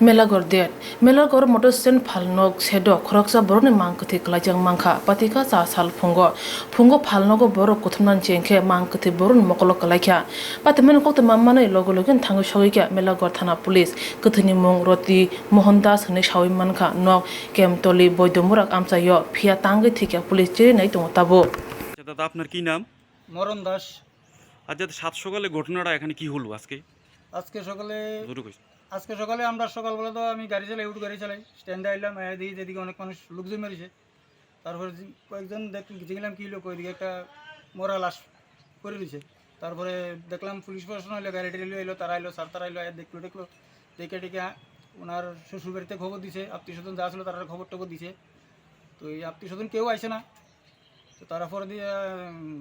Melaghar det. Melaghar motor stand Phalnok Shedo khoroksa boroni Mankha kwlaijak Mankha patika sa sal phungo Phalnok boro kuthumnan jengkhe Mankha boron mokolo kwlaikha patemen kokte mammane logologen thango shogika Melaghar thana police kuthuni mung roti Mohandas hne shawi Mankha nok kemtoli boidomurak amchayo phia tangi thike police jeri nai tongo tabo দাদা আপনার কি নাম? মরণ দাস। আজ রাত 7 সকালে ঘটনাটা এখানে কি হলো আজকে? আজকে সকালে জোরে কইস। আমরা সকালবেলা তো আমি গাড়ি চালাই গাড়ি চালাই স্ট্যান্ডে আইলাম দিকে যেদিকে অনেক মানুষ লোকজন মেরেছে। তারপরে কয়েকজন দেখলাম কি লোক ওইদিকে একটা মরা লাশ করে দিয়েছে। তারপরে দেখলাম পুলিশ প্রশাসন এলো, গাড়ি টাড়ি এলো, তারা এলো, স্যার তারা এলো, দেখলো দেখে ওনার শ্বশুর বাড়িতে খবর দিছে, আত্মীয় স্বজন যা ছিল তারা খবর টবর দিছে। তো এই আত্মীয় স্বজন কেউ আসে না, তো তারা পরে দিয়ে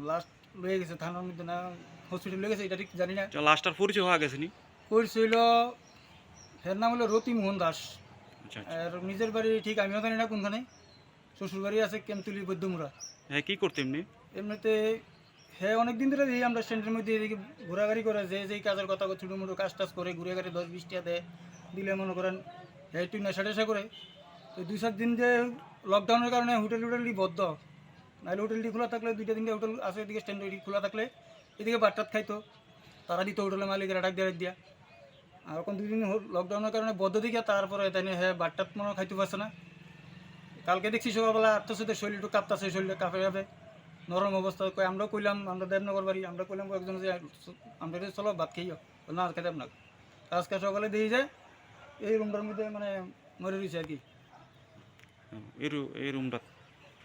লাস্ট লয়ে গেছে থানার মধ্যে, না হসপিটাল লয়ে গেছে এটা ঠিক জানি না। লাশটার পরিচয় হওয়া গেছে নি? পরিচয় হইল এর নাম হলো রতি মোহন দাস। আচ্ছা। আর নিজের বাড়ি ঠিক আমিও জানি না কোনখানে, শ্বশুর বাড়ি আছে কেমতুলি বৈদ্যমুরা। হ্যাঁ, কি করতে এমনিতে হ্যাঁ অনেকদিন ধরে এই আমরা স্ট্যান্ডের মধ্যে এদিকে ঘোরাঘুরি করে, যেই কাজের কথা ছোটো মোটো কাজ টাজ করে ঘুরে ঘুরে 10-20 টাকা দেয়, দিলে মনে করেন হ্যাঁ একটু নেশা টেশা করে। তো 2-4 দিন যে লকডাউনের কারণে হোটেলটি বদ্ধ, নাহলে হোটেলটি খোলা থাকলে 2-3টা হোটেল আছে এদিকে স্ট্যান্ড খোলা থাকলে এদিকে বাট্টাত খাইতো, তারা দিত হোটেলের মালিকেরা ডাক দিয়া। আর এখন 2 দিন লকডাউনের কারণে বদ্ধ দিকে, তারপরে তাই হ্যাঁ বাট্টাত মনে খাইতে পারছে না। কালকে দেখছি সকালবেলা আত্মসাথে শরীর একটু কাঁপতাছে, শরীরে কাঁপে যাবে নরম অবস্থা। আমরাও কইলাম, আমরা দেবনগর বাড়ি, আমরা কইলাম একজন যে আমরা চলো ভাত খাইও, না আর খেতাম না। আজকে সকালে দিয়ে যায় এই রুমটার মধ্যে মানে মরে রয়েছে আর কি। এই রুমটা